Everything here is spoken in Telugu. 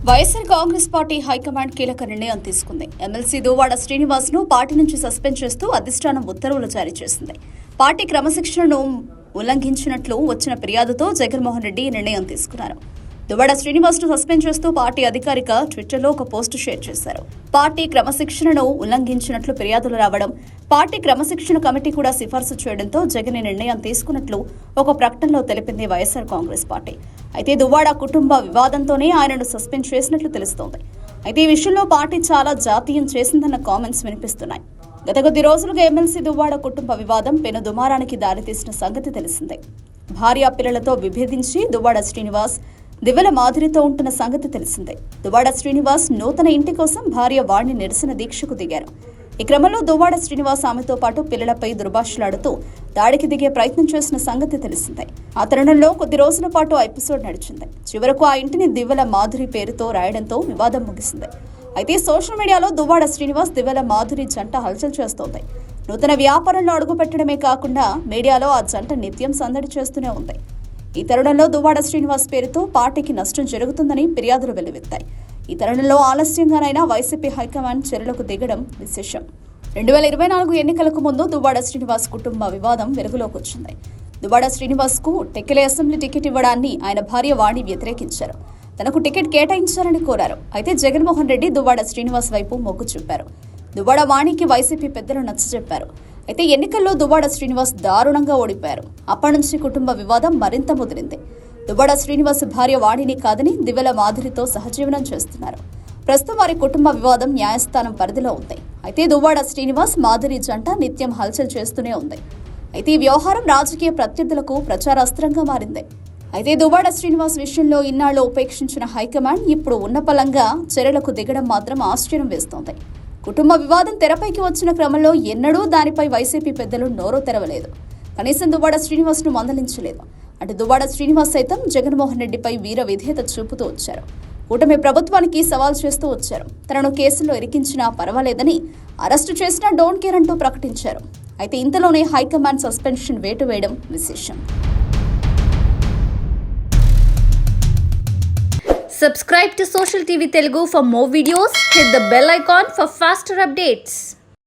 వైఎస్ఆర్ కాంగ్రెస్ పార్టీ హైకమాండ్ కీలక నిర్ణయం తీసుకుంది. ఎమ్మెల్సీ దువ్వాడ శ్రీనివాస్ ను పార్టీ నుంచి సస్పెండ్ చేస్తూ అధిష్టానం ఉత్తర్వులు జారీ చేసింది. పార్టీ క్రమశిక్షణను ఉల్లంఘించినట్లు వచ్చిన ఫిర్యాదుతో జగన్మోహన్ రెడ్డి నిర్ణయం తీసుకున్నారు. దువ్వాడ శ్రీనివాస్ ను సస్పెండ్ చేస్తూ పార్టీ అధికారిక ట్విట్టర్లో ఒక పోస్టు షేర్ చేశారు. పార్టీ క్రమశిక్షణను ఉల్లంఘించినట్లు ఫిర్యాదులు రావడం, పార్టీ క్రమశిక్షణ కమిటీ కూడా సిఫార్సు చేయడంతో జగన్ నిర్ణయం తీసుకున్నట్లు ఒక ప్రకటనలో తెలిపింది వైఎస్ఆర్ కాంగ్రెస్ పార్టీ. అయితే దువ్వాడ కుటుంబ వివాదంతోనే ఆయనను సస్పెండ్ చేసినట్లు తెలుస్తోంది. అయితే ఈ విషయంలో పార్టీ చాలా జాతీయం చేసిందన్న కామెంట్స్ వినిపిస్తున్నాయి. గత కొద్ది రోజులుగా ఎమ్మెల్సీ దువ్వాడ కుటుంబ వివాదం పెను దుమారానికి దారితీసిన సంగతి తెలిసిందే. భార్య పిల్లలతో విభేదించి దువ్వాడ శ్రీనివాస్ దివ్వెల మాధురితో ఉంటున్న సంగతి తెలిసిందే. దువ్వాడ శ్రీనివాస్ నూతన ఇంటి కోసం భార్య వాణి నిరసన దీక్షకు దిగారు. ఈ క్రమంలో దువ్వాడ శ్రీనివాస్ ఆమెతో పాటు పిల్లలపై దుర్భాషలాడుతూ దాడికి దిగే ప్రయత్నం చేసిన సంగతి తెలిసిందే. ఆ తరుణంలో కొద్ది రోజుల పాటు ఆ ఎపిసోడ్ నడిచింది. చివరకు ఆ ఇంటిని దివ్వెల మాధురి పేరుతో రాయడంతో వివాదం ముగిసింది. అయితే సోషల్ మీడియాలో దువ్వాడ శ్రీనివాస్ దివ్వెల మాధురి జంట హల్చల్ చేస్తోంది. నూతన వ్యాపారంలో అడుగుపెట్టడమే కాకుండా మీడియాలో ఆ జంట నిత్యం సందడి చేస్తూనే ఉంది. ఈ తరుణంలో దువ్వాడ శ్రీనివాస్ పేరుతో పార్టీకి నష్టం జరుగుతుందని ఫిర్యాదులు వెల్లువెత్తాయి. ఈ తరుణంలో ఆలస్యంగానైనా వైసీపీ హైకమాండ్ చర్యలకు దిగడం విశేషం. 2024 ఎన్నికలకు ముందు దువ్వాడ శ్రీనివాస్ కుటుంబ వివాదం వెలుగులోకి వచ్చింది. దువ్వాడ శ్రీనివాస్ కు టెక్కెలి అసెంబ్లీ టికెట్ ఇవ్వడాన్ని ఆయన భార్య వాణి వ్యతిరేకించారు. తనకు టికెట్ కేటాయించాలని కోరారు. అయితే జగన్మోహన్ రెడ్డి దువ్వాడ శ్రీనివాస్ వైపు మొగ్గు చూపారు. దువ్వాడ వాణికి వైసీపీ పెద్దలు నచ్చజెప్పారు. అయితే ఎన్నికల్లో దువ్వాడ శ్రీనివాస్ దారుణంగా ఓడిపోయారు. అప్పటి నుంచి కుటుంబ వివాదం మరింత ముదిరింది. దువ్వాడ శ్రీనివాస్ భార్య వాణిని కాదని దివ్వెల మాధురితో సహజీవనం చేస్తున్నారు. ప్రస్తుతం వారి కుటుంబ వివాదం న్యాయస్థానం పరిధిలో ఉంది. అయితే దువ్వాడ శ్రీనివాస్ మాధురి జంట నిత్యం హల్చల్ చేస్తూనే ఉంది. అయితే ఈ వ్యవహారం రాజకీయ ప్రత్యర్థులకు ప్రచారాస్త్రంగా మారింది. అయితే దువ్వాడ శ్రీనివాస్ విషయంలో ఇన్నాళ్లు ఉపేక్షించిన హైకమాండ్ ఇప్పుడు ఉన్నపలంగా చర్యలకు దిగడం మాత్రం ఆశ్చర్యం వేస్తోంది. కుటుంబ వివాదం తెరపైకి వచ్చిన క్రమంలో ఎన్నడూ దానిపై వైసీపీ పెద్దలు నోరు తెరవలేదు. కనీసం దువ్వాడ శ్రీనివాస్ ను మందలించలేదు. అటు దువ్వాడ శ్రీనివాస్ సైతం జగన్మోహన్ రెడ్డిపై వీర విధేయత చూపుతూ వచ్చారు. కూటమి ప్రభుత్వానికి సవాల్ చేస్తూ వచ్చారు. తనను కేసుల్లో ఇరికించినా పర్వాలేదని, అరెస్టు చేసినా డోంట్ కేర్ అంటూ ప్రకటించారు. అయితే ఇంతలోనే హైకమాండ్ సస్పెన్షన్ వేటు వేయడం విశేషం. Subscribe to Social TV Telugu for more videos. Hit the bell icon for faster updates.